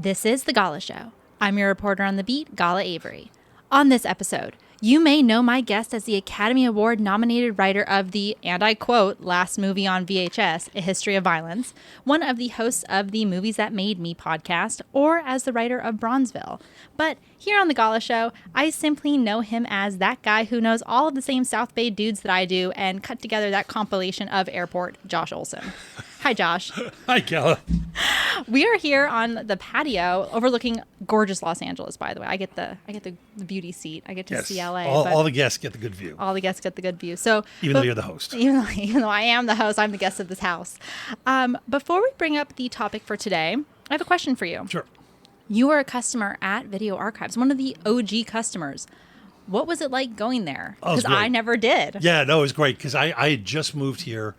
This is The Gala Show. I'm your reporter on the beat, Gala Avery. On this episode, you may know my guest as the Academy Award nominated writer of the, and I quote, last movie on VHS, A History of Violence, one of the hosts of the Movies That Made Me podcast, or as the writer of Bronzeville. But here on The Gala Show, I simply know him as that guy who knows all of the same South Bay dudes that I do and cut together that compilation of Airport, Josh Olson. Hi, Josh. Hi, Gala. We are here on the patio overlooking gorgeous Los Angeles, by the way. I get the beauty seat. I get to see LA. All the guests get the good view. All the guests get the good view. So Even though you're the host. Even though I am the host, I'm the guest of this house. Before we bring up the topic for today, I have a question for you. Sure. You were a customer at Video Archives, one of the OG customers. What was it like going there? Because I never did. Yeah, no, it was great because I had just moved here.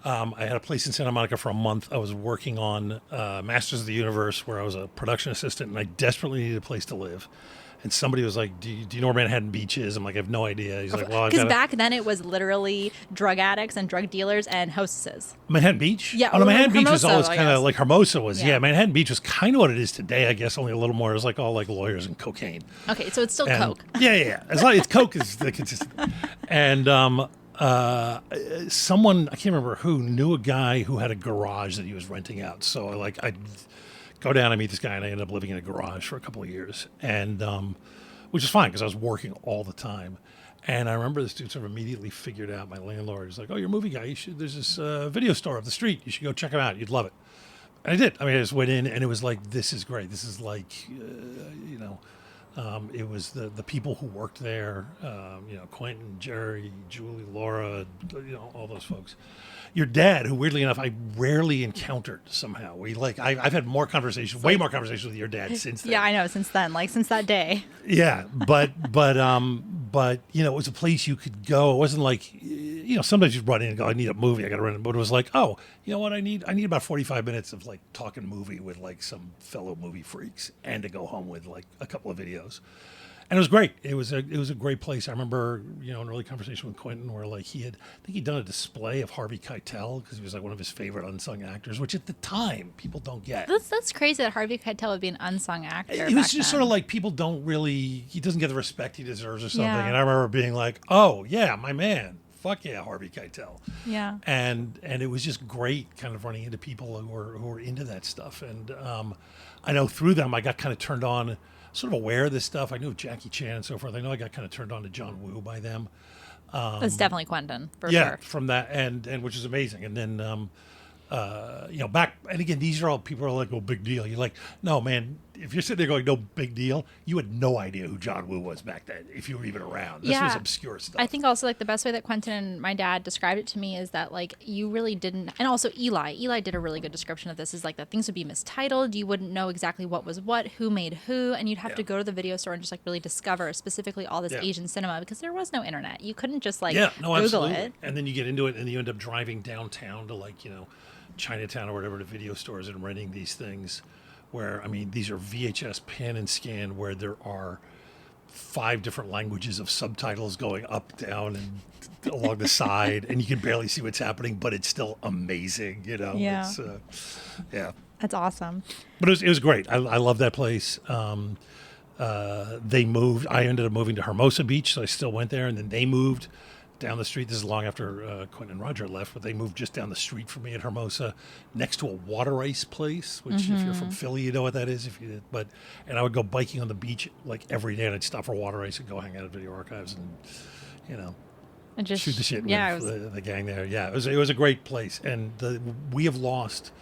I had a place in Santa Monica for a month. I was working on Masters of the Universe, where I was a production assistant, and I desperately needed a place to live. And somebody was like, do you know where Manhattan Beach is? I'm like, I have no idea. He's like, well, because back then it was literally drug addicts and drug dealers and hostesses. Manhattan Beach? Yeah. Oh, no, Manhattan Beach was Hermosa, always kind of like Hermosa was. Yeah. Yeah, Manhattan Beach was kind of what it is today, I guess, only a little more. It was like all like lawyers and cocaine. Okay, so it's still Coke. Yeah. It's Coke is the consistent. And someone, I can't remember who, knew a guy who had a garage that he was renting out. So I'd go down and meet this guy, and I ended up living in a garage for a couple of years. And which is fine because I was working all the time. And I remember this dude sort of immediately figured out, my landlord was like, oh, you're a movie guy. There's this video store up the street. You should go check them out. You'd love it. And I did. I mean, I just went in and it was like, this is great. This is like, it was the people who worked there, Quentin, Jerry, Julie, Laura, all those folks. Your dad, who weirdly enough I rarely encountered somehow. I've had more conversations, way more conversations with your dad since then. Yeah, I know, since then, since that day. Yeah, but it was a place you could go. It wasn't like, sometimes you'd run in and go, I need a movie, I got to run in. But it was like, oh, you know what I need? I need about 45 minutes of like talking movie with like some fellow movie freaks and to go home with like a couple of videos. And it was great. It was a great place. I remember, an early conversation with Quentin where like I think he'd done a display of Harvey Keitel because he was like one of his favorite unsung actors, which at the time people don't get. That's crazy that Harvey Keitel would be an unsung actor. It was just sort of like people he doesn't get the respect he deserves or something. Yeah. And I remember being like, oh yeah, my man. Fuck yeah, Harvey Keitel. Yeah. And it was just great kind of running into people who were into that stuff. And I know through them I got kind of turned on, sort of aware of this stuff. I knew of Jackie Chan and so forth. I know I got kind of turned on to John Woo by them. It's definitely Quentin, for sure. Yeah, from that, and which is amazing. And then, back, and again, these are all people are like, oh, big deal. You're like, no, man, if you're sitting there going, no big deal, you had no idea who John Woo was back then, if you were even around. This was obscure stuff. I think also like the best way that Quentin and my dad described it to me is that like you really didn't, and also Eli did a really good description of this, is like that things would be mistitled. You wouldn't know exactly what was what, who made who, and you'd have to go to the video store and just like really discover specifically all this Asian cinema because there was no internet. You couldn't just like Google absolutely. it. And then you get into it and you end up driving downtown to like, Chinatown or whatever, to video stores and renting these things where, I mean, these are VHS pan and scan where there are 5 different languages of subtitles going up, down, and along the side, and you can barely see what's happening, but it's still amazing, Yeah. It's, That's awesome. But it was great. I love that place. They moved. I ended up moving to Hermosa Beach, so I still went there, and then they moved down the street. This is long after Quentin and Roger left, but they moved just down the street from me at Hermosa, next to a water ice place, which if you're from Philly, you know what that is. And I would go biking on the beach like every day, and I'd stop for water ice and go hang out at Video Archives and And just shoot the shit with the gang there. Yeah, it was a great place, and we have lost.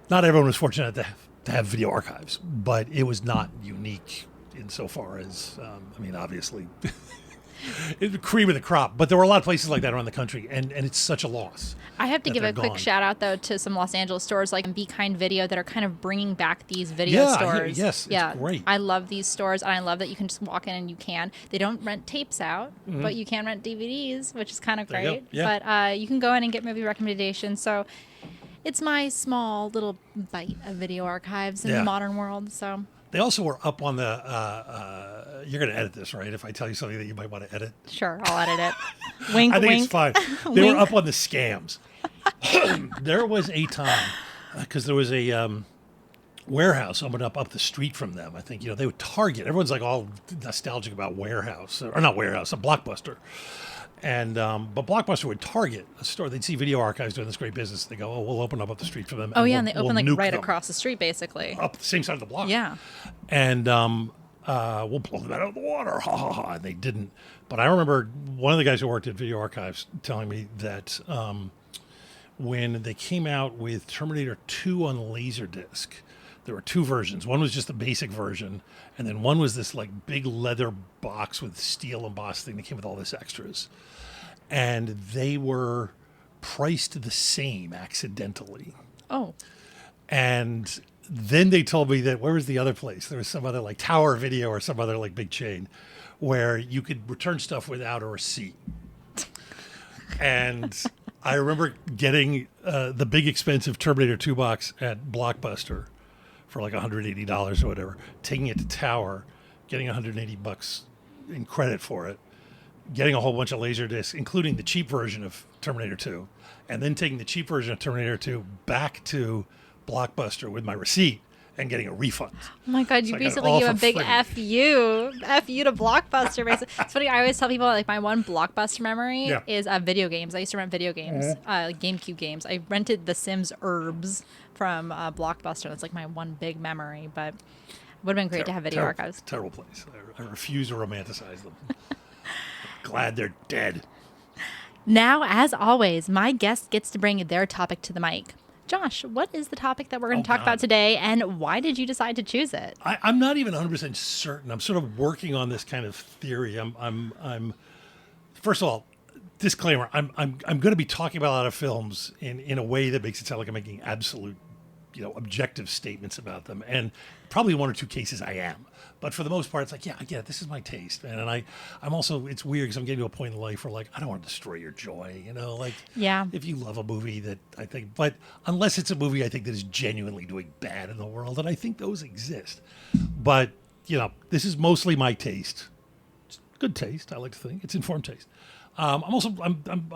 Not everyone was fortunate to have Video Archives, but it was not unique insofar as obviously. Cream of the crop, but there were a lot of places like that around the country, and it's such a loss. I have to give a quick gone. shout out though to some Los Angeles stores like Be Kind Video that are kind of bringing back these video stores. Yes, it's great. I love these stores, and I love that you can just walk in and you can. They don't rent tapes out, but you can rent DVDs, which is kind of great. Yeah. But you can go in and get movie recommendations. So it's my small little bite of Video Archives in the modern world. So. They also were up on the, you're going to edit this, right? If I tell you something that you might want to edit. Sure, I'll edit it. Wink, I think wink. it's fine. They were up on the scams. There was a time, because there was a warehouse opened up the street from them. I think, they would Target. Everyone's like all nostalgic about warehouse, or not warehouse, a Blockbuster. And but Blockbuster would target a store. They'd see Video Archives doing this great business. They go, "Oh, we'll open up the street for them." Oh, yeah, and they we'll open like nuke right them across the street, basically. up the same side of the block. Yeah. And we'll blow them out of the water. Ha ha ha! And they didn't. But I remember one of the guys who worked at Video Archives telling me that when they came out with Terminator 2 on Laserdisc, there were two versions. One was just the basic version, and then one was this like big leather box with steel embossed thing that came with all this extras. And they were priced the same accidentally. Oh. And then they told me that, where was the other place? There was some other like Tower Video or some other like big chain where you could return stuff without a receipt. And I remember getting the big expensive Terminator 2 box at Blockbuster for like $180 or whatever, taking it to Tower, getting $180 in credit for it, getting a whole bunch of Laserdiscs, including the cheap version of Terminator 2, and then taking the cheap version of Terminator 2 back to Blockbuster with my receipt and getting a refund. Oh my God, So you I got it basically all give a for big free. F you to Blockbuster. Basically. It's funny, I always tell people like my one Blockbuster memory Yeah. is video games. I used to rent video games, like GameCube games. I rented The Sims Herbs from Blockbuster. That's like my one big memory, but it would have been great to have Video Archives. Terrible place. I refuse to romanticize them. Glad they're dead. Now, as always, my guest gets to bring their topic to the mic. Josh, what is the topic that we're going to talk about today, and why did you decide to choose it? I'm not even 100% certain. I'm sort of working on this kind of theory. I'm first of all, disclaimer, I'm going to be talking about a lot of films in a way that makes it sound like I'm making absolute, objective statements about them. And probably one or two cases I am. But for the most part, it's like, yeah, I get it. This is my taste, man. And I'm also, it's weird because I'm getting to a point in life where, like, I don't want to destroy your joy, Yeah. If you love a movie that I think, but unless it's a movie I think that is genuinely doing bad in the world, and I think those exist. But, this is mostly my taste. It's good taste, I like to think. It's informed taste. I'm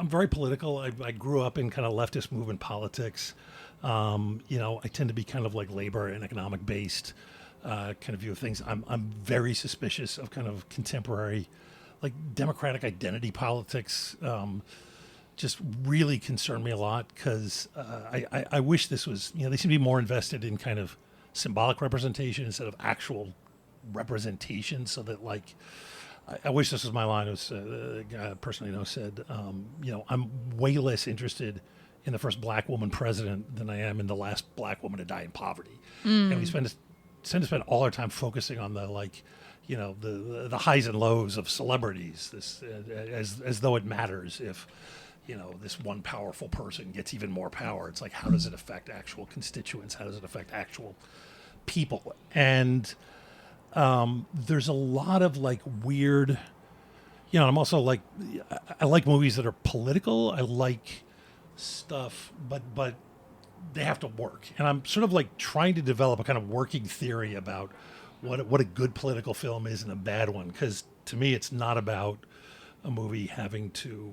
very political. I grew up in kind of leftist movement politics. I tend to be kind of like labor and economic based kind of view of things. I'm very suspicious of kind of contemporary, like democratic identity politics. Just really concern me a lot because I wish this was, they seem to be more invested in kind of symbolic representation instead of actual representation. So that like, I wish this was my line. It was a person I know said, I'm way less interested in the first black woman president than I am in the last black woman to die in poverty. And we tend to spend all our time focusing on the like, the highs and lows of celebrities. This as though it matters if this one powerful person gets even more power. It's like, how does it affect actual constituents? How does it affect actual people? And there's a lot of like weird, I'm also like, I like movies that are political. I like stuff, but they have to work. And I'm sort of like trying to develop a kind of working theory about what a good political film is and a bad one. Because to me, it's not about a movie having to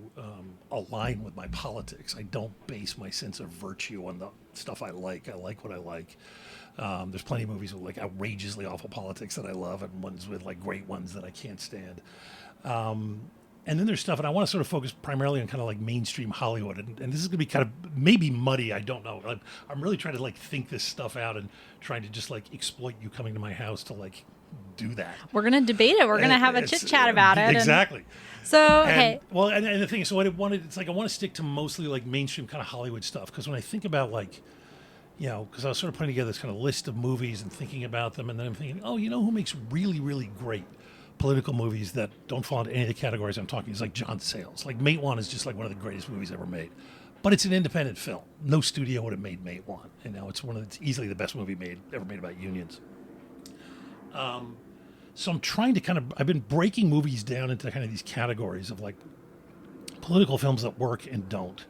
align with my politics. I don't base my sense of virtue on the stuff I like. I like what I like. There's plenty of movies with like outrageously awful politics that I love, and ones with like great ones that I can't stand. And then there's stuff, and I want to sort of focus primarily on kind of like mainstream Hollywood. And this is going to be kind of maybe muddy. I don't know. I'm really trying to like think this stuff out and trying to just like exploit you coming to my house to like do that. We're going to debate it. We're going to have a chit chat about it. Exactly. Okay. Well, and the thing is, so I want to stick to mostly like mainstream kind of Hollywood stuff. Because when I think about like, because I was sort of putting together this kind of list of movies and thinking about them. And then I'm thinking, who makes really, really great political movies that don't fall into any of the categories I'm talking. It's like John Sayles. Like Mate One is just like one of the greatest movies ever made, but it's an independent film. No studio would have made Mate One, and now it's easily the best movie ever made about unions. So I'm trying to I've been breaking movies down into kind of these categories of like political films that work and don't.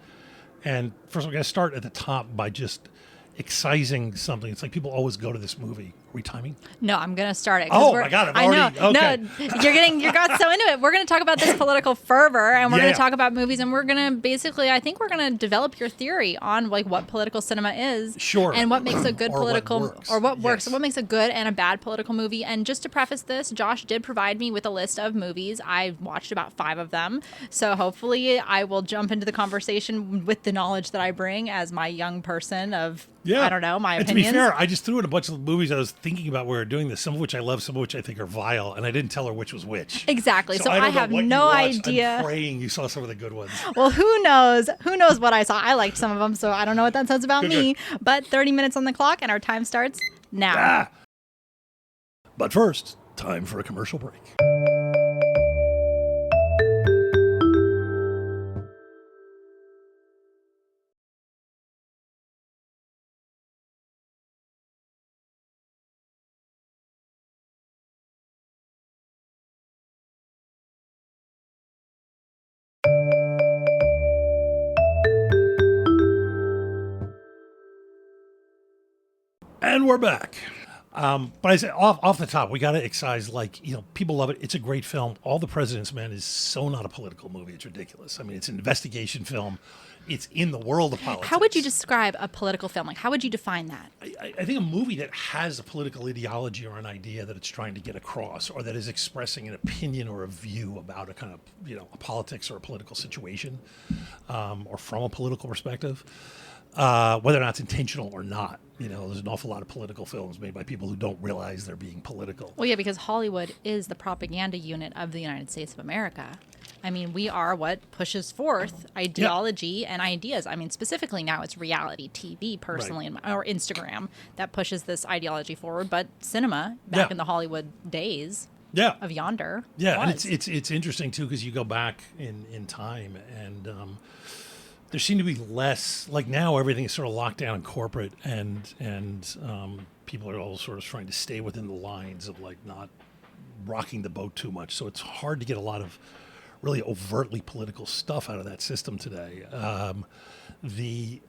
And first, I'm going to start at the top by just excising something. It's like people always go to this movie we timing? No, I'm gonna start it. Oh my God! I know. Okay. No, you got so into it. We're gonna talk about this political fervor, and we're gonna talk about movies, and we're gonna basically, I think we're gonna develop your theory on like what political cinema is, sure, and what makes a good political what works, yes. what makes a good and a bad political movie. And just to preface this, Josh did provide me with a list of movies. I watched about 5 of them, so hopefully I will jump into the conversation with the knowledge that I bring as my young person of. Yeah. I don't know, my and opinions. To be fair, I just threw in a bunch of movies I was thinking about when we were doing this, some of which I love, some of which I think are vile, and I didn't tell her which was which. Exactly. So I have no idea. I'm praying you saw some of the good ones. Well, who knows? Who knows what I saw? I liked some of them, so I don't know what that says about me. Good. But 30 minutes on the clock, and our time starts now. But first, time for a commercial break. And we're back. But I say off the top, we got to excise, like, people love it. It's a great film. All the President's Men is so not a political movie. It's ridiculous. I mean, it's an investigation film. It's in the world of politics. How would you describe a political film? Like, how would you define that? I think a movie that has a political ideology or an idea that it's trying to get across, or that is expressing an opinion or a view about a kind of, a politics or a political situation, or from a political perspective. Whether or not it's intentional or not. There's an awful lot of political films made by people who don't realize they're being political. Well, yeah, because Hollywood is the propaganda unit of the United States of America. I mean, we are what pushes forth ideology and ideas. I mean, specifically now it's reality TV, personally, right. Or Instagram that pushes this ideology forward. But cinema, back in the Hollywood days of yonder, and it's interesting too, because you go back in time and. There seemed to be less, like now everything is sort of locked down and corporate, and people are all sort of trying to stay within the lines of like not rocking the boat too much. So it's hard to get a lot of really overtly political stuff out of that system today. But anyway,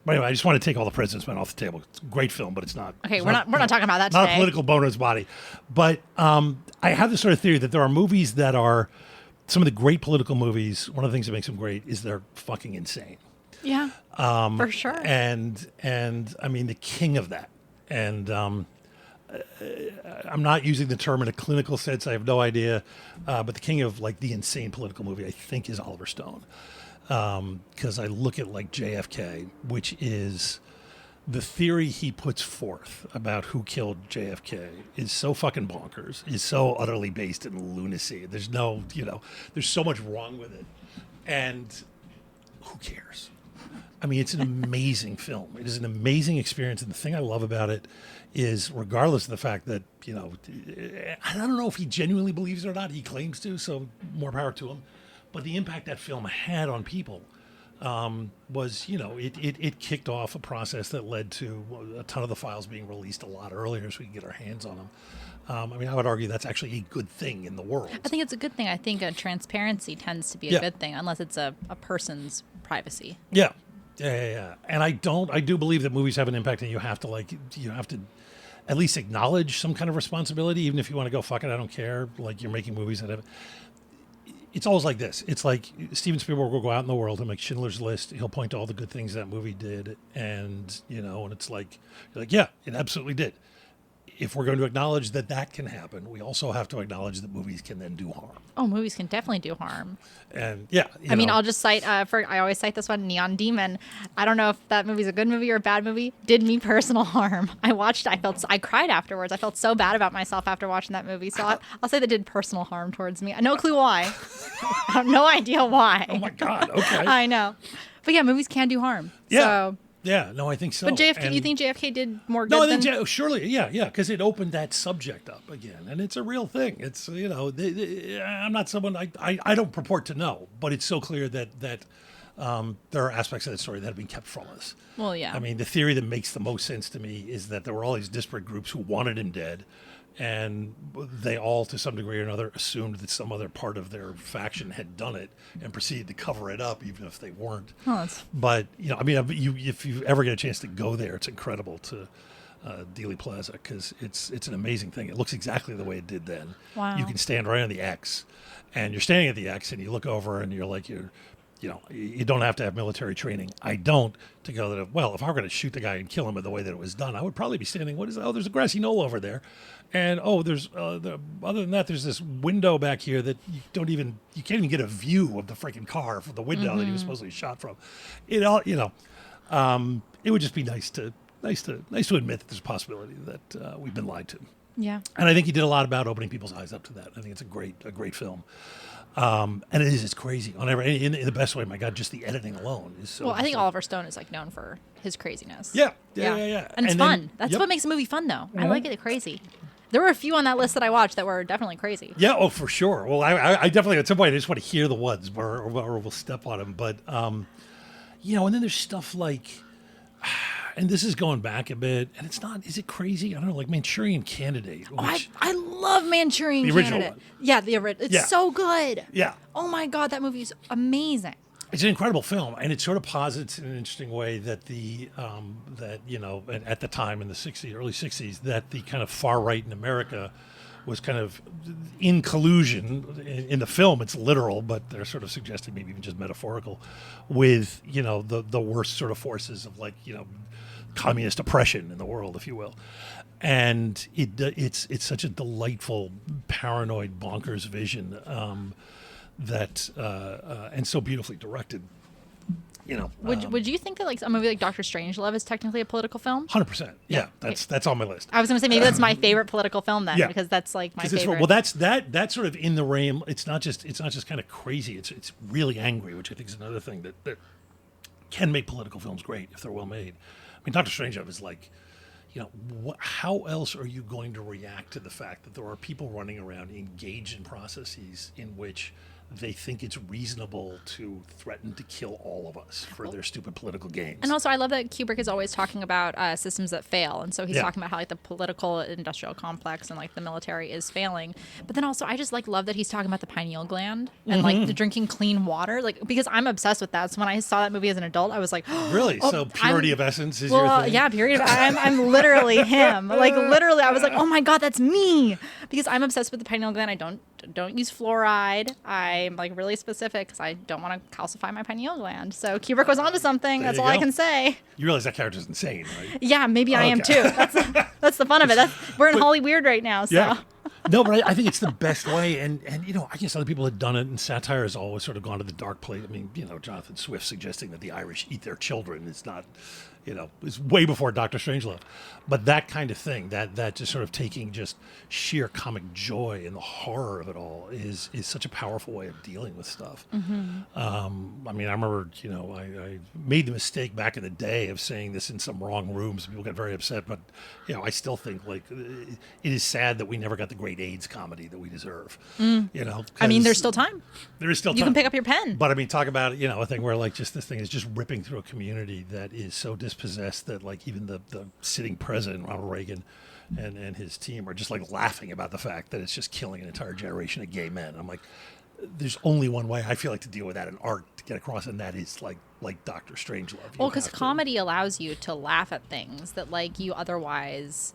I just want to take all the President's Men off the table. It's a great film, but it's not. Okay, we're not talking about that today. Not a political bone in its body. But I have this sort of theory that there are movies that are. Some of the great political movies, one of the things that makes them great is they're fucking insane. Yeah, for sure. And I mean, the king of that. And I'm not using the term in a clinical sense. I have no idea. But the king of like the insane political movie, I think, is Oliver Stone. Because I look at like JFK, which is the theory he puts forth about who killed JFK is so fucking bonkers, is so utterly based in lunacy. There's no, there's so much wrong with it. And who cares? I mean, it's an amazing film. It is an amazing experience. And the thing I love about it is, regardless of the fact that, I don't know if he genuinely believes it or not. He claims to, so more power to him. But the impact that film had on people was, it kicked off a process that led to a ton of the files being released a lot earlier so we can get our hands on them. I mean, I would argue that's actually a good thing in the world. I think it's a good thing. I think transparency tends to be a good thing, unless it's a person's privacy. Yeah. And I do believe that movies have an impact, and you have to at least acknowledge some kind of responsibility, even if you want to go, fuck it, I don't care. Like, you're making movies that have... It's always like this. It's like Steven Spielberg will go out in the world and make Schindler's List. He'll point to all the good things that movie did. And, and it's like, you're like, yeah, it absolutely did. If we're going to acknowledge that that can happen, we also have to acknowledge that movies can then do harm. Oh, movies can definitely do harm. And I mean, I'll just cite, I always cite this one, Neon Demon. I don't know if that movie's a good movie or a bad movie. Did me personal harm. I watched it. I cried afterwards. I felt so bad about myself after watching that movie. So I'll say that did personal harm towards me. No clue why. I have no idea why. Oh my God. Okay. I know. But yeah, movies can do harm. Yeah. So. Yeah, no, I think so. But JFK, you think JFK did more good than... No, surely, yeah, because it opened that subject up again, and it's a real thing. It's, I'm not someone, I don't purport to know, but it's so clear that there are aspects of that story that have been kept from us. Well, yeah. I mean, the theory that makes the most sense to me is that there were all these disparate groups who wanted him dead, and they all, to some degree or another, assumed that some other part of their faction had done it and proceeded to cover it up, even if they weren't. Oh, but I mean, if you ever get a chance to go there, it's incredible to Dealey Plaza, because it's an amazing thing. It looks exactly the way it did then. Wow. You can stand right on the X, and you're standing at the X, and you look over, and you're like you don't have to have military training. I don't to go that. Well, if I were going to shoot the guy and kill him the way that it was done, I would probably be standing. What is? Oh, there's a grassy knoll over there, and there's other than that, there's this window back here that you can't even get a view of the freaking car from the window that he was supposedly shot from. It all it would just be nice to admit that there's a possibility that we've been lied to. Yeah. And I think he did a lot about opening people's eyes up to that. I think it's a great film. And it's crazy in the best way. My God, just the editing alone is so. Well, I think Oliver Stone is like known for his craziness. Yeah. And it's fun. That's what makes a movie fun, though. I like it crazy. There were a few on that list that I watched that were definitely crazy. Yeah, oh, for sure. Well, I definitely at some point I just want to hear the ones or we'll step on them. But and then there's stuff like. And this is going back a bit, and it's not. Is it crazy? I don't know, like Manchurian Candidate. Which, I love Manchurian the original Candidate. one. Yeah, the original. It's so good. Yeah. Oh my God, that movie is amazing. It's an incredible film, and it sort of posits in an interesting way that at the time in the early '60s, that the kind of far right in America was kind of in collusion in the film. It's literal, but they're sort of suggesting maybe even just metaphorical with the worst sort of forces of communist oppression in the world, if you will. And it's such a delightful, paranoid, bonkers vision that and so beautifully directed. Would you think that like a movie like Doctor Strangelove is technically a political film? 100%. Yeah, that's on my list. I was going to say maybe that's my favorite political film then, because that's like my favorite. Well, that's sort of in the realm. It's not just kind of crazy. It's really angry, which I think is another thing that can make political films great if they're well made. I mean, Doctor Strangelove is like, how else are you going to react to the fact that there are people running around engaged in processes in which they think it's reasonable to threaten to kill all of us for their stupid political gains. And also, I love that Kubrick is always talking about systems that fail. And so he's talking about how like the political industrial complex and like the military is failing. But then also, I just like love that he's talking about the pineal gland and like the drinking clean water, like because I'm obsessed with that. So when I saw that movie as an adult, I was like, really? So purity of essence is your thing? Yeah, purity of I'm literally him. Like literally, I was like, oh my God, that's me. Because I'm obsessed with the pineal gland. I don't use fluoride. I'm like really specific because I don't want to calcify my pineal gland. So Kubrick was onto something. That's all I can say. You realize that character's insane, right? Yeah, maybe I am too. That's the fun of it. We're in Holly Weird right now. So. Yeah. No, but I think it's the best way. And I guess other people have done it, and satire has always sort of gone to the dark place. I mean, Jonathan Swift suggesting that the Irish eat their children is not, is way before Dr. Strangelove. But that kind of thing, that just sort of taking just sheer comic joy in the horror of it all is such a powerful way of dealing with stuff. Mm-hmm. I mean, I remember, I made the mistake back in the day of saying this in some wrong rooms. People got very upset, but, I still think like it is sad that we never got the great AIDS comedy that we deserve. I mean, there's still time. There is still time. You can pick up your pen. But I mean, talk about, a thing where like just this thing is just ripping through a community that is so dispossessed that like even the sitting president, Ronald Reagan, and his team are just like laughing about the fact that it's just killing an entire generation of gay men. I'm like, there's only one way I feel like to deal with that in art to get across, and that is like Dr. Strangelove. Well, because comedy allows you to laugh at things that like you otherwise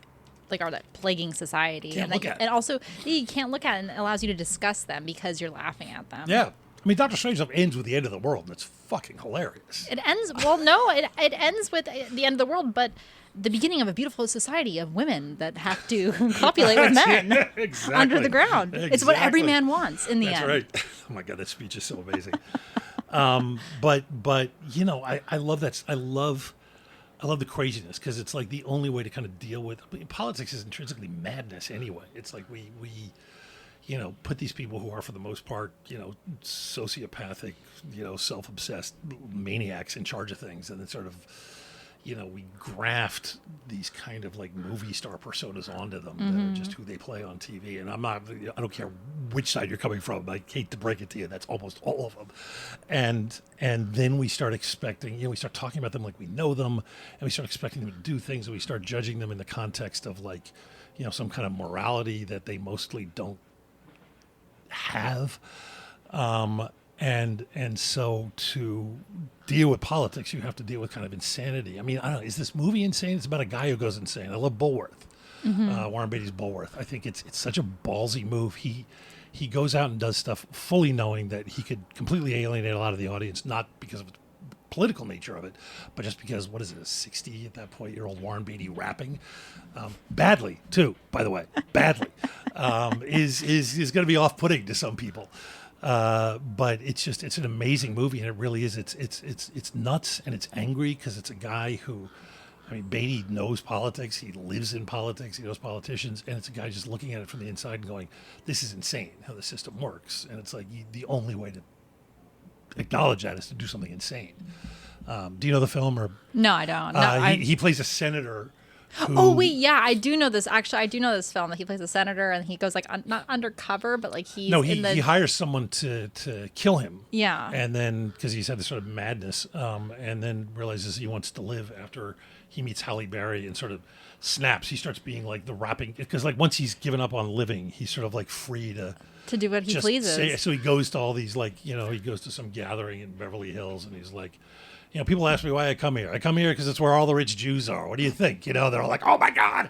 like are that plaguing society, and also you can't look at it, and it allows you to discuss them because you're laughing at them. Yeah. I mean, Dr. Strangelove ends with the end of the world, and it's fucking hilarious. It ends, well, no, it ends with the end of the world, but the beginning of a beautiful society of women that have to copulate with men under the ground. Exactly. It's what every man wants in the end. That's right. Oh my God, that speech is so amazing. But I love that. I love the craziness because it's like the only way to kind of deal with politics is intrinsically madness anyway. It's like we put these people who are, for the most part, sociopathic, self-obsessed maniacs in charge of things. And then sort of, we graft these kind of like movie star personas onto them that are just who they play on TV. And I don't care which side you're coming from. I hate to break it to you. That's almost all of them. And then we start expecting, we start talking about them like we know them, and we start expecting them to do things, and we start judging them in the context of like, some kind of morality that they mostly don't have, And so to deal with politics, you have to deal with kind of insanity. I mean, I don't know, is this movie insane? It's about a guy who goes insane. I love Bulworth, Warren Beatty's Bulworth. I think it's such a ballsy move. He goes out and does stuff fully knowing that he could completely alienate a lot of the audience, not because of the political nature of it, but just because, what is it, a 60 at that point year old Warren Beatty rapping badly too, by the way, badly is going to be off-putting to some people. But it's an amazing movie, and it really is. It's nuts and it's angry because it's a guy who, I mean, Beatty knows politics. He lives in politics. He knows politicians, and it's a guy just looking at it from the inside and going, "This is insane how the system works." And it's like the only way to acknowledge that is to do something insane. Do you know the film? Or No, I don't. No, he plays a senator. Oh wait, yeah, I do know this. Actually, I do know this film that he plays a senator, and he goes like not undercover, but like he hires someone to kill him. Yeah, and then because he's had this sort of madness, and then realizes he wants to live after he meets Halle Berry and sort of snaps. He starts being like the rapping, because like once he's given up on living, he's sort of like free to do what he pleases. So he goes to all these, like, you know, he goes to some gathering in Beverly Hills, and he's like, you know, people ask me why I come here. I come here because it's where all the rich Jews are. What do you think? You know, they're all like, oh my God.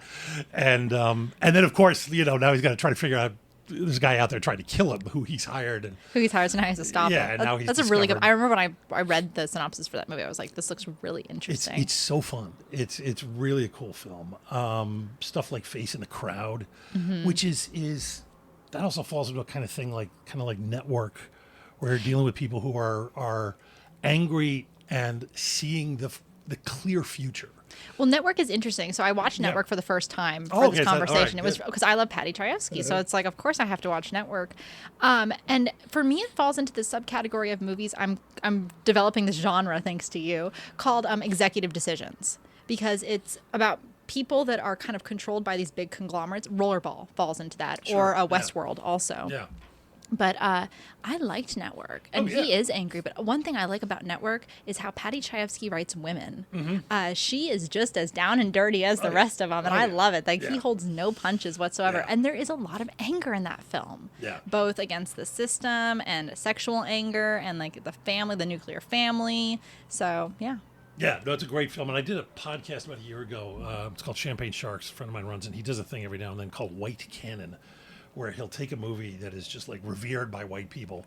And then of course, you know, now he's got to try to figure out, there's a guy out there trying to kill him who he's hired. And now he has to stop him. And now he's That's a really good, I remember when I read the synopsis for that movie, I was like, this looks really interesting. It's so fun. It's really a cool film. Stuff like Face in the Crowd, which is that also falls into a kind of thing like Network, where you're dealing with people who are angry and seeing the clear future. Well, Network is interesting. So I watched Network for the first time for this conversation. It was because I love Patty Chayefsky, so it's like, of course I have to watch Network. And for me, it falls into this subcategory of movies. I'm developing this genre thanks to you, called executive decisions, because it's about people that are kind of controlled by these big conglomerates. Rollerball falls into that, or Westworld also. Yeah. But I liked Network, and he is angry. But one thing I like about Network is how Patty Chayefsky writes women. She is just as down and dirty as the rest of them, and I love it. Like, he holds no punches whatsoever. And there is a lot of anger in that film, both against the system and sexual anger and like the family, the nuclear family. So, yeah. Yeah, no, it's a great film. And I did a podcast about a year ago. It's called Champagne Sharks. A friend of mine runs it. He does a thing every now and then called White Cannon, where he'll take a movie that is just like revered by white people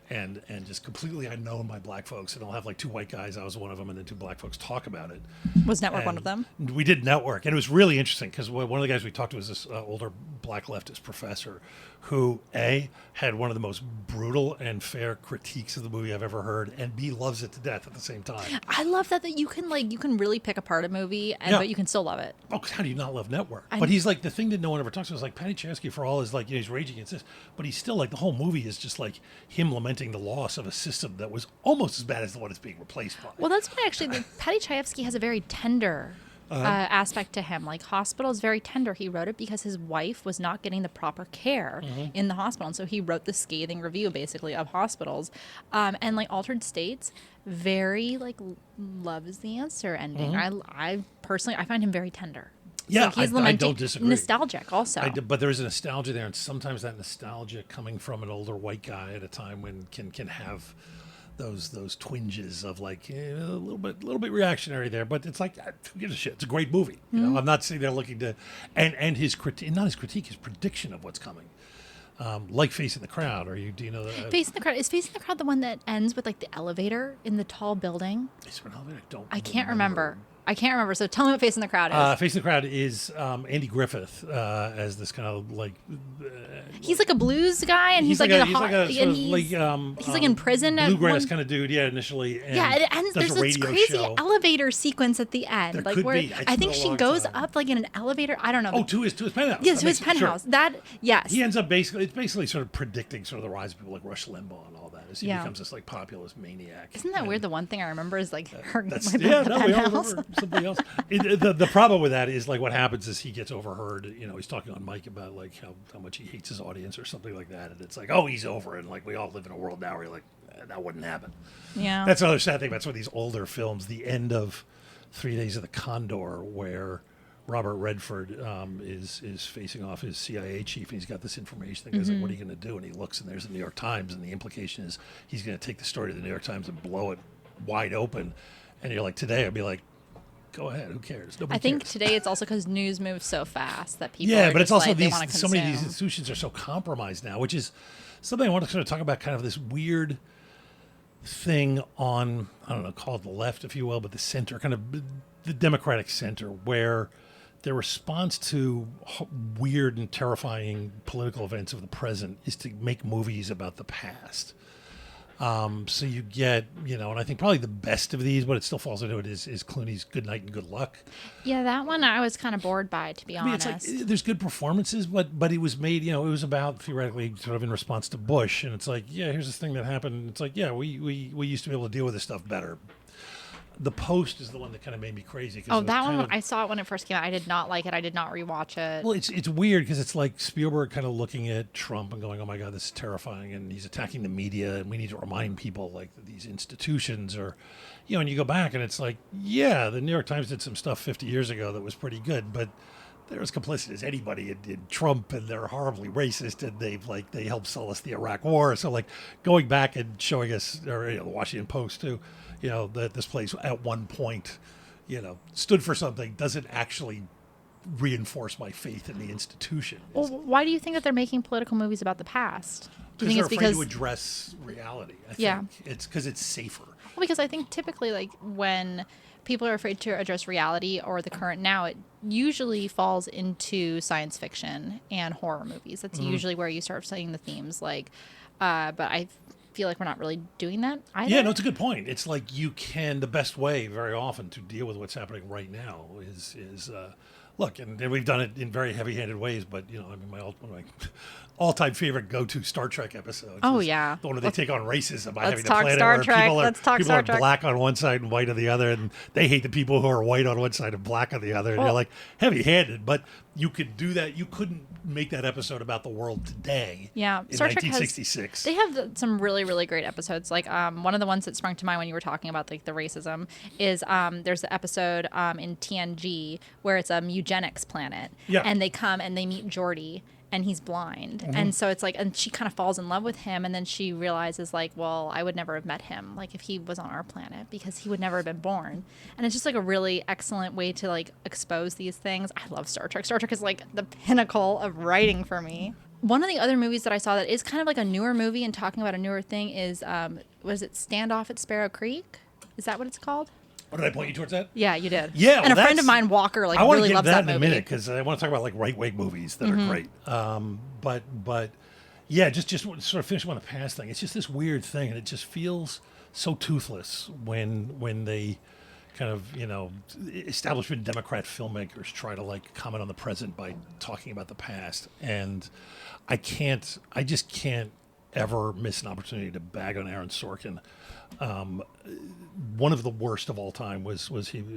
and just completely unknown by black folks, and I'll have like two white guys, I was one of them, and then two black folks talk about it. Was Network one of them? We did Network, and it was really interesting because one of the guys we talked to was this older black leftist professor who had one of the most brutal and fair critiques of the movie I've ever heard, and B, loves it to death at the same time. I love that you can really pick apart a movie, but you can still love it. Oh, how do you not love Network? But he's like, the thing that no one ever talks about is like Patty Chayefsky, for all is like, you know, he's raging against this, but he's still like, the whole movie is just like him lamenting the loss of a system that was almost as bad as the one it's being replaced by. Well, that's why actually Patty Chayefsky has a very tender aspect to him. Like, Hospital is very tender. He wrote it because his wife was not getting the proper care in the hospital, and so he wrote the scathing review basically of hospitals. And like Altered States, very like love is the answer ending. I personally find him very tender. Yeah, so he's I don't disagree. Nostalgic also. But there is a nostalgia there, and sometimes that nostalgia coming from an older white guy at a time when can have those twinges of like a little bit reactionary there. But it's like, who gives a shit? It's a great movie. You know, I'm not sitting there looking to and his critique, not his critique, his prediction of what's coming. Like Face in the Crowd, do you know that? Face in the Crowd, is Face in the Crowd the one that ends with like the elevator in the tall building? Is there an elevator? I can't remember. So tell me what Face in the Crowd is. Face in the Crowd is Andy Griffith as this kind of like... he's like a blues guy, and he's like in prison. Bluegrass kind of dude, initially. And it ends, there's this crazy elevator sequence at the end. There like could where be. I think she goes up like in an elevator. I don't know. Oh, to his penthouse. Yes, to his penthouse. Sure. That, yes. He ends up basically sort of predicting sort of the rise of people like Rush Limbaugh and all that as he becomes this like populist maniac. Isn't that weird? The one thing I remember is like her. We all remember something else. The problem with that is like what happens is he gets overheard. You know, he's talking on mic about like how much he hates his audience or something like that, and it's like, oh, he's over, and like we all live in a world now where you're like, that wouldn't happen. Yeah, that's another sad thing about some of these older films. The end of 3 Days of the Condor, where Robert Redford is facing off his CIA chief, and he's got this information. The guy's like, "What are you going to do?" And he looks, and there's the New York Times, and the implication is he's going to take the story to the New York Times and blow it wide open. And you're like, today, I'd be like, go ahead, who cares? Nobody I think cares. today it's also because news moves so fast that people Yeah, are but it's just also like, they these wanna so many of these consume. institutions are so compromised now, which is something I want to sort of talk about. Kind of this weird thing on, I don't know, call it the left, if you will, but the center, kind of the Democratic center, where their response to weird and terrifying political events of the present is to make movies about the past. So you get, and I think probably the best of these, but it still falls into it, is Clooney's Good Night and Good Luck. Yeah, that one I was kind of bored by, to be I mean, honest. it's like there's good performances, but it was made, it was about theoretically sort of in response to Bush, and it's like, yeah, here's this thing that happened. It's like, yeah, we used to be able to deal with this stuff better. The Post is the one that kind of made me crazy. That one, I saw it when it first came out. I did not like it. I did not rewatch it. Well, it's weird because it's like Spielberg kind of looking at Trump and going, "Oh my God, this is terrifying," and he's attacking the media, and we need to remind people like that these institutions are, and you go back and it's like, yeah, the New York Times did some stuff 50 years ago that was pretty good, but they're as complicit as anybody in Trump, and they're horribly racist, and they helped sell us the Iraq War. So like going back and showing us, or the Washington Post too, that this place at one point, stood for something doesn't actually reinforce my faith in the institution. Well, why do you think that they're making political movies about the past? Do you think Because it's they're afraid because to address reality. I Yeah. think it's because it's safer. Well, because I think typically, like, when people are afraid to address reality or the current now, it usually falls into science fiction and horror movies. That's usually where you start seeing the themes. Like, but I feel like we're not really doing that either. Yeah, no, it's a good point. It's like the best way very often to deal with what's happening right now is look, and we've done it in very heavy-handed ways, but, I mean, one of my all-time favorite go-to Star Trek episodes. Oh, is yeah. the one where they take on racism by let's having the talk planet Star where Trek. people are, Let's talk people Star are Trek. black on one side and white on the other, and they hate the people who are white on one side and black on the other. And Well- you're like, heavy-handed, but you could do that. You couldn't make that episode about the world today Yeah, in Star Trek 1966. They have some really, really great episodes. Like one of the ones that sprung to mind when you were talking about like the racism is there's the episode in TNG where it's a eugenics planet, Yeah. and they come and they meet Geordi. And he's blind. And so it's like, and she kind of falls in love with him. And then she realizes, like, well, I would never have met him, like, if he was on our planet, because he would never have been born. And it's just, like, a really excellent way to, like, expose these things. I love Star Trek. Star Trek is, like, the pinnacle of writing for me. One of the other movies that I saw that is kind of like a newer movie and talking about a newer thing is, was it Standoff at Sparrow Creek? Is that what it's called? What, did I point you towards that? Yeah, you did. Yeah, and a well, friend of mine, Walker, like I want really to get loves that that in a movie. minute because I want to talk about like right wing movies that are great. But yeah, just sort of finishing on the past thing. It's just this weird thing, and it just feels so toothless when they kind of establishment Democrat filmmakers try to like comment on the present by talking about the past, and I just can't ever miss an opportunity to bag on Aaron Sorkin. One of the worst of all time was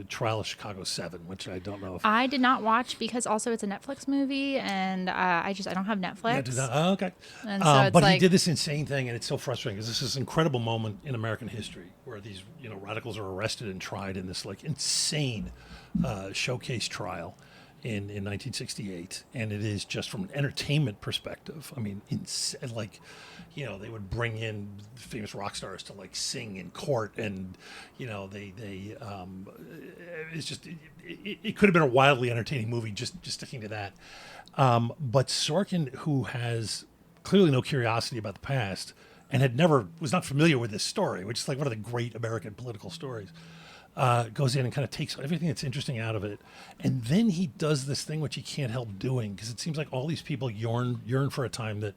Trial of Chicago 7, which I don't know if I did not watch because also it's a Netflix movie, and I don't have Netflix. Oh, okay. And so it's but he like- did this insane thing, and it's so frustrating because this is an incredible moment in American history where these radicals are arrested and tried in this like insane showcase trial in 1968, and it is just from an entertainment perspective. I mean, they would bring in famous rock stars to like sing in court, and it's just it could have been a wildly entertaining movie just sticking to that. But Sorkin, who has clearly no curiosity about the past and was not familiar with this story, which is like one of the great American political stories, goes in and kind of takes everything that's interesting out of it. And then he does this thing which he can't help doing because it seems like all these people yearn for a time that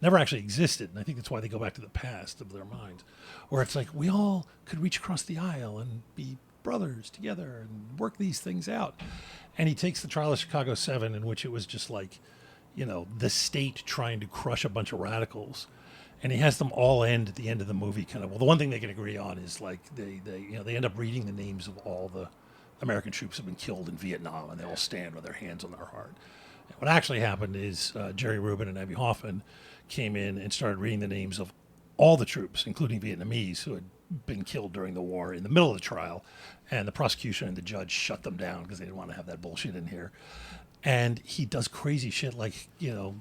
never actually existed. And I think that's why they go back to the past of their minds, where it's like we all could reach across the aisle and be brothers together and work these things out. And he takes the Trial of Chicago 7, in which it was just like, the state trying to crush a bunch of radicals. And he has them all end at the end of the movie kind of, well, the one thing they can agree on is like they end up reading the names of all the American troops who have been killed in Vietnam, and they all stand with their hands on their heart. And what actually happened is Jerry Rubin and Abby Hoffman came in and started reading the names of all the troops, including Vietnamese, who had been killed during the war in the middle of the trial, and the prosecution and the judge shut them down because they didn't want to have that bullshit in here. And he does crazy shit like, the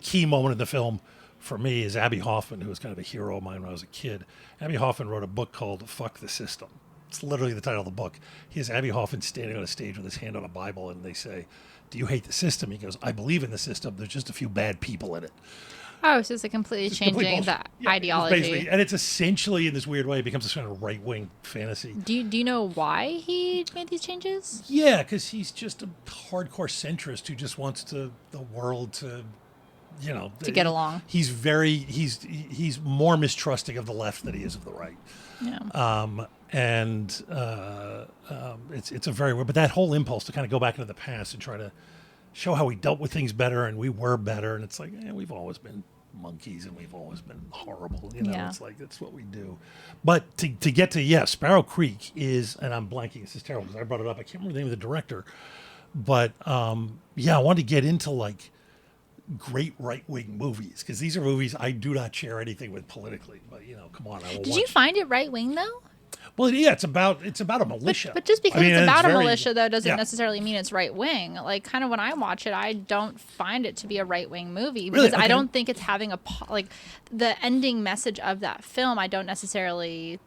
key moment in the film for me is Abby Hoffman, who was kind of a hero of mine when I was a kid. Abby Hoffman wrote a book called Fuck the System. It's literally the title of the book. He has Abby Hoffman standing on a stage with his hand on a Bible, and they say, "Do you hate the system?" He goes, "I believe in the system. There's just a few bad people in it." Oh, so it's like completely changing the ideology. And it's essentially, in this weird way, it becomes a sort of right-wing fantasy. Do you know why he made these changes? Yeah, because he's just a hardcore centrist who just wants the world to, to get along. He's more mistrusting of the left than he is of the right. Yeah. It's a very weird, but that whole impulse to kind of go back into the past and try to show how we dealt with things better and we were better, and it's like, we've always been monkeys and we've always been horrible. It's like, that's what we do. But to get to, Sparrow Creek is, and I'm blanking, this is terrible because I brought it up, I can't remember the name of the director, but I wanted to get into like great right-wing movies, because these are movies I do not share anything with politically, but come on. Did you find it right-wing though? Well, yeah, it's about a militia. But just because it's about a militia, though, doesn't necessarily mean it's right wing. Like, kind of when I watch it, I don't find it to be a right wing movie because I don't think it's having the ending message of that film. I don't necessarily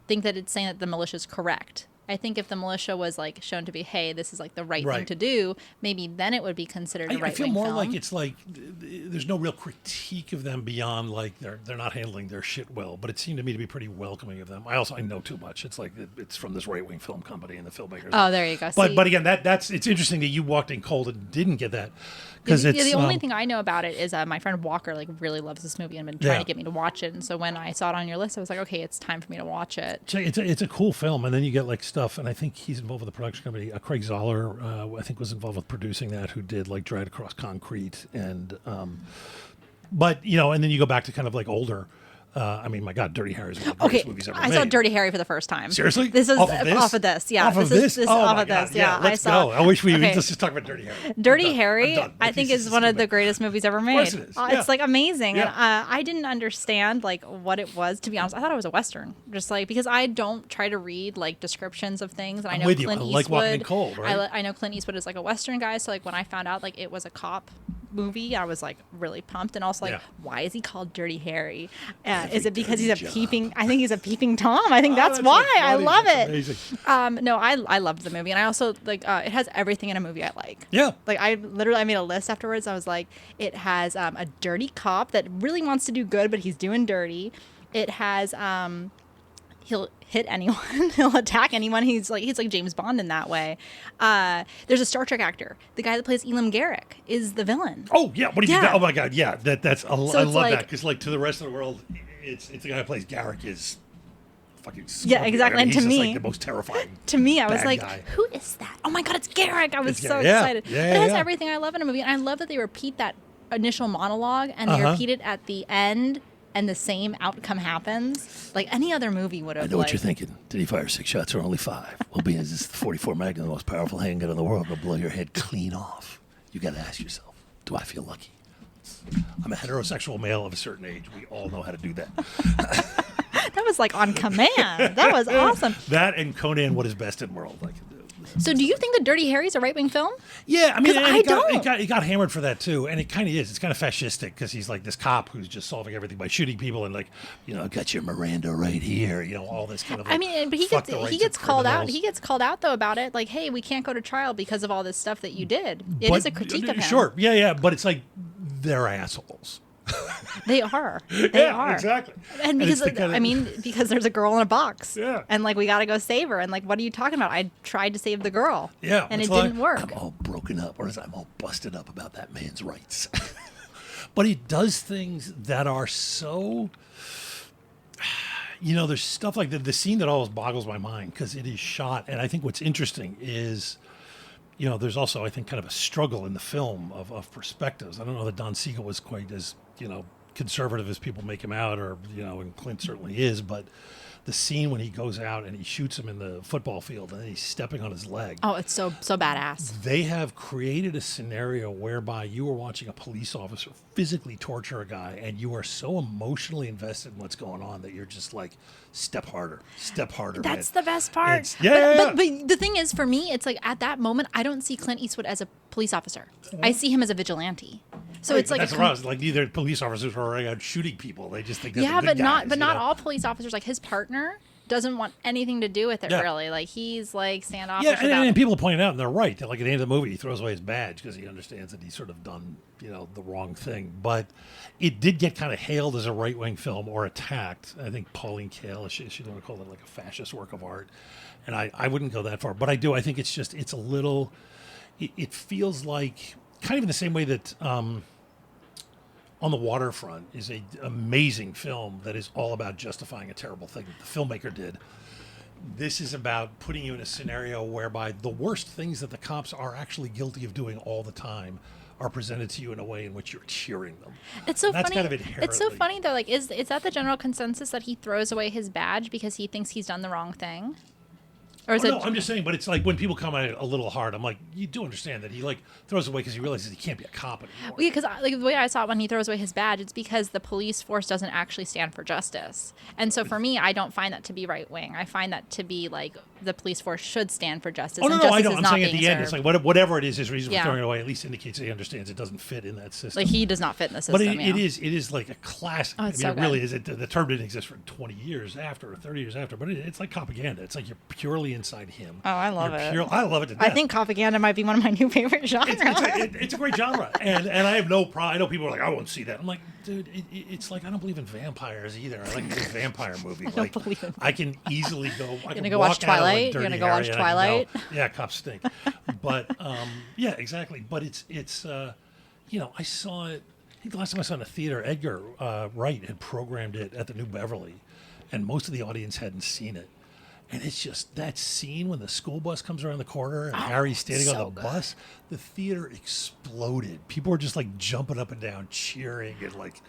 think that it's saying that the militia is correct. I think if the militia was shown to be, hey, this is the right thing to do, maybe then it would be considered a right-wing film. I feel more like it's there's no real critique of them beyond they're not handling their shit well. But it seemed to me to be pretty welcoming of them. I know too much. It's it's from this right-wing film company and the filmmakers. Oh, there you go. But again, it's interesting that you walked in cold and didn't get that. The only thing I know about it is my friend Walker really loves this movie and been trying to get me to watch it. And so when I saw it on your list, I was like, okay, it's time for me to watch it. It's a cool film, and then you get stuff, and I think he's involved with the production company. Craig Zoller, I think, was involved with producing that, who did Drive Across Concrete, and but and then you go back to kind of older. My God, Dirty Harry is one of the greatest movies ever made. I saw Dirty Harry for the first time. Seriously? This is off of this. Yeah. Off of this? Off of this. Yeah. Let's go. I wish let's just talk about Dirty Harry. Dirty Harry, I think, is one of the greatest movies ever made. Of course it is. It's amazing. Yeah. And I didn't understand what it was, to be honest. I thought it was a Western. Just because I don't try to read descriptions of things. And I know with Clint you. Eastwood. I like Walking in Cold, right? I know Clint Eastwood is a Western guy. So when I found out it was a cop movie, I was really pumped, and also why is he called Dirty Harry? Is it because he's a peeping? I think he's a peeping Tom. I think that's why. So I love it. No, I loved the movie, and I also it has everything in a movie I like. Yeah. I made a list afterwards. I was like, it has a dirty cop that really wants to do good, but he's doing dirty. It has he'll hit anyone. He'll attack anyone. He's like James Bond in that way. There's a Star Trek actor. The guy that plays Elam Garrick is the villain. Oh yeah, what do you think? Oh my God, yeah. I love that, because to the rest of the world, it's the guy who plays Garrick is fucking smart. Yeah, exactly. And he's to me, the most terrifying. To me, I was like, guy. Who is that? Oh my God, it's Garrick. I was so excited. But it has everything I love in a movie, and I love that they repeat that initial monologue and they repeat it at the end. And the same outcome happens. Any other movie would have. I know what you're thinking. Did he fire 6 shots or only 5? Well, being as this 44 Magnum, the most powerful handgun in the world, will blow your head clean off. You got to ask yourself, do I feel lucky? I'm a heterosexual male of a certain age. We all know how to do that. That was on command. That was awesome. That and Conan, What is Best in World. So do you think that Dirty Harry's a right-wing film? Yeah, it got hammered for that too, and it kind of is. It's kind of fascistic because he's this cop who's just solving everything by shooting people and I got your Miranda right here, all this kind of. But he gets called out. He gets called out though about it. Hey, we can't go to trial because of all this stuff that you did. It is a critique of him. Sure, yeah, but it's they're assholes. They are. They are. Exactly. And because there's a girl in a box. Yeah. And we got to go save her. And what are you talking about? I tried to save the girl. Yeah. And it didn't work. I'm all broken up, or I'm all busted up about that man's rights. But he does things that are so. There's stuff like the scene that always boggles my mind because it is shot. And I think what's interesting is. There's also, I think, kind of a struggle in the film of perspectives. I don't know that Don Siegel was quite as, conservative as people make him out, or and Clint certainly is, but the scene when he goes out and he shoots him in the football field and then he's stepping on his leg. Oh, it's so badass. They have created a scenario whereby you are watching a police officer physically torture a guy, and you are so emotionally invested in what's going on that you're just like, step harder, That's man. the best part. But the thing is, for me, it's like at that moment, I don't see Clint Eastwood as a police officer. I see him as a vigilante. So right, it's like that's what I was like. Neither police officers are running out shooting people. They just think they're the good guys, but not all police officers. Like his partner doesn't want anything to do with it. Really, like he's like standoffish. Yeah, and people point out, and they're right. That, like at the end of the movie, he throws away his badge because he understands that he's sort of done the wrong thing. But it did get kind of hailed as a right wing film or attacked. I think Pauline Kael, she don't want to call it like a fascist work of art, and I wouldn't go that far. But I do. I think it's a little. It feels like kind of in the same way that. On the Waterfront is an amazing film that is all about justifying a terrible thing that the filmmaker did. This is about putting you in a scenario whereby the worst things that the cops are actually guilty of doing all the time are presented to you in a way in which you're cheering them. It's so funny. Kind of it's so funny though. Like, is that the general consensus that he throws away his badge because he thinks he's done the wrong thing? Or is no, I'm just saying, but it's like when people come at it a little hard, I'm like, you do understand that he like throws away because he realizes he can't be a cop anymore. Well, yeah, because like the way I saw it when he throws away his badge, it's because the police force doesn't actually stand for justice. And so for me, I don't find that to be right wing. I find that to be like the police force should stand for justice. Oh, no, and I don't. I'm saying at the end, served. it's like whatever it is, his reason for throwing it away at least indicates that he understands it doesn't fit in that system. Like he does not fit in the system. But it is like a classic. Oh, I mean, so it really is. The term didn't exist for 20 years after or 30 years after, but it's like propaganda. It's like you're purely inside him. Oh, I love it. I love it to death. I think propaganda might be one of my new favorite genres. It's a great genre, and I have no problem. I know people are like, I won't see that. I'm like, dude, it's like I don't believe in vampires either. I like a good vampire movie. Like I can easily go. I can go watch Twilight? You're gonna go watch Twilight? Yeah, cops stink. But yeah, exactly. But it's I saw it. I think the last time I saw it in a theater, Edgar Wright had programmed it at the New Beverly, and most of the audience hadn't seen it. And it's just that scene when the school bus comes around the corner and Harry's standing on the bus, the theater exploded. People were just like jumping up and down, cheering, and like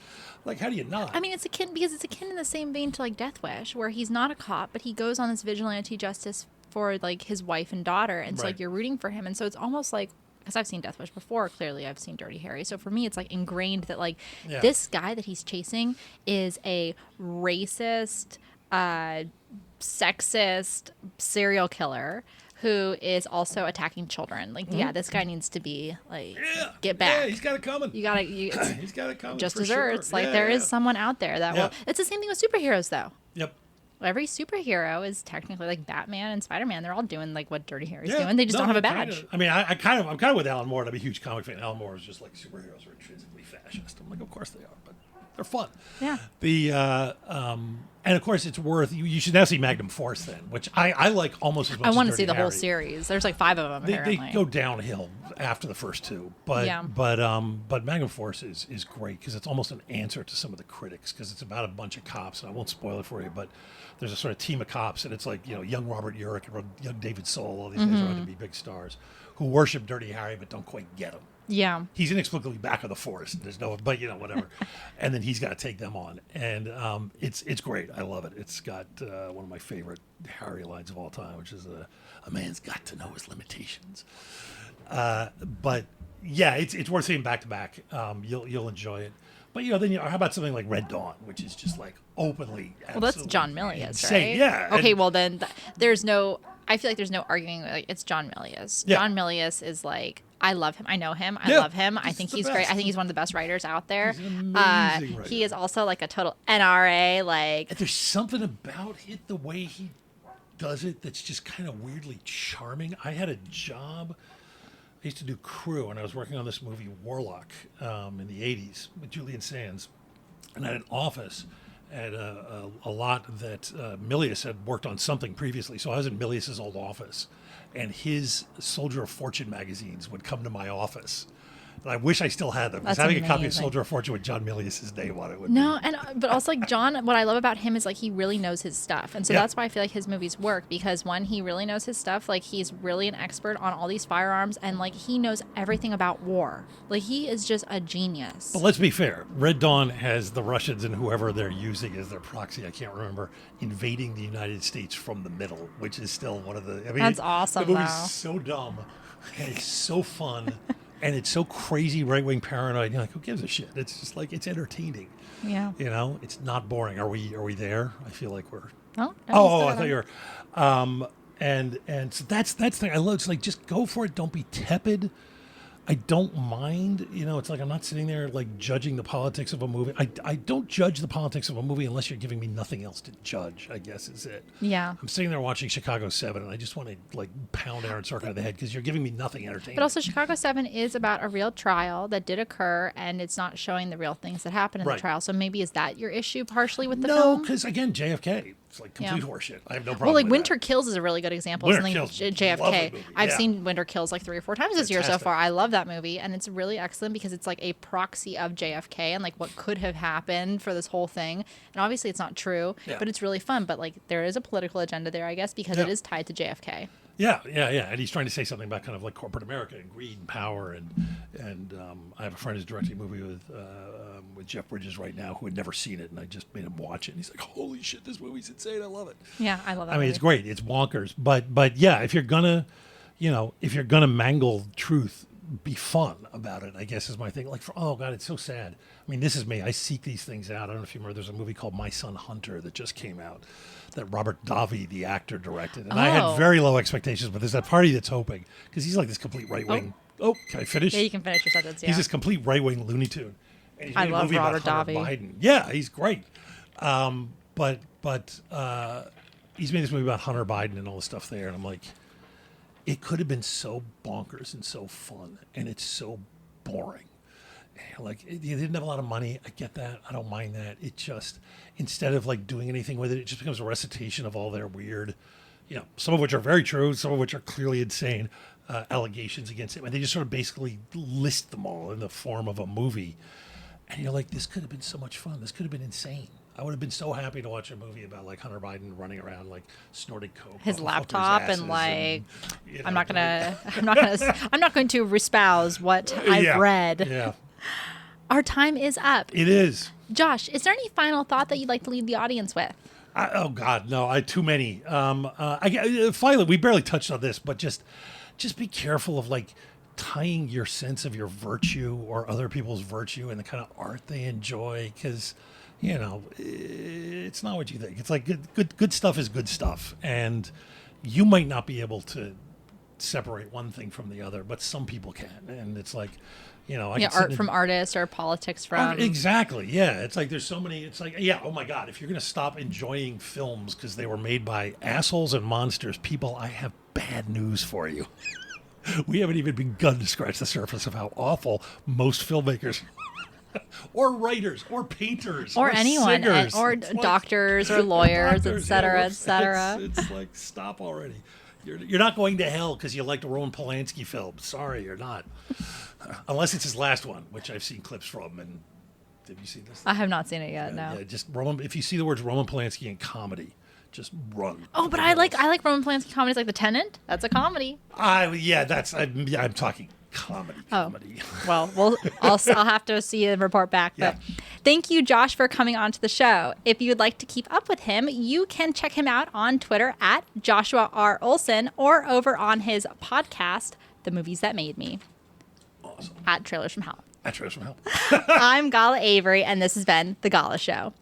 how do you not? I mean, it's akin in the same vein to like Death Wish, where he's not a cop, but he goes on this vigilante justice for like his wife and daughter, and so like you're rooting for him, and so it's almost like, because I've seen Death Wish before, clearly I've seen Dirty Harry, so for me it's like ingrained that like this guy that he's chasing is a racist, sexist serial killer who is also attacking children. Like, this guy needs to be like, get back. Yeah, he's got it coming. He's got it coming. Just for desserts. Sure. Like, there is someone out there that will. It's the same thing with superheroes, though. Yep. Every superhero is technically like Batman and Spider-Man. They're all doing like what Dirty Harry's doing. They just don't have a badge. I mean, I'm kind of with Alan Moore. I'm a huge comic fan. Alan Moore is just like superheroes are intrinsically fascist. I'm like, of course they are, but they're fun. Yeah. And of course, it's worth. You should now see Magnum Force then, which I like almost as much. I want to as see the Dirty whole Harry. series. There's like 5 of them. They go downhill after the first 2, but Magnum Force is great because it's almost an answer to some of the critics because it's about a bunch of cops, and I won't spoil it for you, but there's a sort of team of cops, and it's like young Robert Urich and young David Soul. All these guys are going to be big stars who worship Dirty Harry but don't quite get him. Yeah. He's inexplicably back of the force. There's no, but whatever. And then he's got to take them on. And it's great. I love it. It's got one of my favorite Harry lines of all time, which is a man's got to know his limitations. But yeah, it's worth seeing back to back. You'll enjoy it. But then how about something like Red Dawn, which is just like openly. Well, that's John Milius, insane. right? Yeah. Okay, well then there's no. I feel like there's no arguing. Like it's John Milius. Yeah. John Milius is like. I love him. I know him. I love him. I think he's great. I think he's one of the best writers out there. He's an amazing writer. He is also like a total NRA. Like there's something about it, the way he does it, that's just kind of weirdly charming. I had a job. I used to do crew, and I was working on this movie Warlock in the '80s with Julian Sands, and I had an office at a lot that Milius had worked on something previously. So I was in Milius's old office. And his Soldier of Fortune magazines would come to my office. And I wish I still had them. Because That's having a copy of amazing. Soldier of Fortune with John Milius' name on it would No, be. and but also like John, what I love about him is like he really knows his stuff, and so Yeah. that's why I feel like his movies work, because one, he really knows his stuff. Like he's really an expert on all these firearms, and like he knows everything about war. Like he is just a genius. But let's be fair. Red Dawn has the Russians and whoever they're using as their proxy, I can't remember, invading the United States from the middle, which is still one of the... I mean, That's awesome, The movie's though. so dumb, and it's so fun, and it's so crazy right-wing paranoid. You're like, who gives a shit? It's just like, it's entertaining. Yeah. You know, it's not boring. Are we there? I feel like we're... Oh, Oh, I thought you were... And so that's the thing I love. It's like, just go for it. Don't be tepid. I don't mind, you know, it's like I'm not sitting there like judging the politics of a movie. I don't judge the politics of a movie unless you're giving me nothing else to judge, I guess is it. Yeah. I'm sitting there watching Chicago 7 and I just want to like pound Aaron Sorkin in the head because you're giving me nothing entertaining. But also, Chicago 7 is about a real trial that did occur, and it's not showing the real things that happened in Right. the trial. So maybe is that your issue partially with the No, film? because again, JFK, it's like complete Yeah. horseshit. I have no problem Well, like with Winter that. Kills is a really good example. Winter Something Kills, love JFK. the movie, I've yeah. seen Winter Kills like 3 or 4 times this year so Fantastic. far. I love that movie, and it's really excellent because it's like a proxy of JFK and like what could have happened for this whole thing. And obviously, it's not true, Yeah. but it's really fun. But like, there is a political agenda there, I guess, because it Yeah. is tied to JFK. Yeah. And he's trying to say something about kind of like corporate America and greed and power. And I have a friend who's directing a movie with Jeff Bridges right now who had never seen it, and I just made him watch it. And he's like, "Holy shit, this movie's insane! I love it." Yeah, I love that. I mean, movie. it's great. It's bonkers. But yeah, if you're gonna mangle truth, be fun about it, I guess is my thing. Like, oh God, it's so sad. I mean, this is me. I seek these things out. I don't know if you remember, there's a movie called My Son Hunter that just came out that Robert Davi, the actor, directed. And I Oh. had very low expectations, but there's that party that's hoping, because he's like this complete right-wing. Oh, can I finish? Yeah, you can finish your sentence. Yeah. He's this complete right-wing Looney Tune. And he's I made a love movie about Robert Hunter Davi. Biden. Yeah, he's great. But he's made this movie about Hunter Biden and all the stuff there, and I'm like, it could have been so bonkers and so fun, and it's so boring. Like, they didn't have a lot of money. I get that. I don't mind that. It just, instead of like doing anything with it, it just becomes a recitation of all their weird, you know, some of which are very true, some of which are clearly insane allegations against him. And they just sort of basically list them all in the form of a movie. And you're like, this could have been so much fun. This could have been insane. I would have been so happy to watch a movie about like Hunter Biden running around like snorting coke, His off of laptop hookers' and asses like, you know, I'm not going to espouse what I've yeah, read. Yeah, Our time is up. it is. Josh, is there any final thought that you'd like to leave the audience with? Oh God, no! I too many. Finally, we barely touched on this, but just be careful of like tying your sense of your virtue or other people's virtue and the kind of art they enjoy, because you know it's not what you think. It's like good stuff is good stuff, and you might not be able to separate one thing from the other, but some people can, and it's like, you know, I Yeah, can sit art in- from artists or politics from. Exactly. Yeah. It's like there's so many. It's like, yeah, oh my God, if you're going to stop enjoying films because they were made by assholes and monsters, people, I have bad news for you. We haven't even begun to scratch the surface of how awful most filmmakers or writers or painters Or anyone, singers, or it's like- doctors or lawyers, doctors, etc., yeah, etc. It's like, stop already. You're not going to hell because you like the Roman Polanski film. Sorry, you're not. Unless it's his last one, which I've seen clips from. And have you seen this? I have not seen it yet. No. Yeah, just Roman. If you see the words Roman Polanski in comedy, just run. Oh, but I like Roman Polanski comedies like The Tenant. That's a comedy. I'm talking comedy. Well, I'll have to see and report back. But Yeah. thank you, Josh, for coming on to the show. If you'd like to keep up with him, you can check him out on Twitter at Joshua R. Olson or over on his podcast, The Movies That Made Me, Awesome. at Trailers from Hell. That's from hell. I'm Gala Avery, and this has been The Gala Show.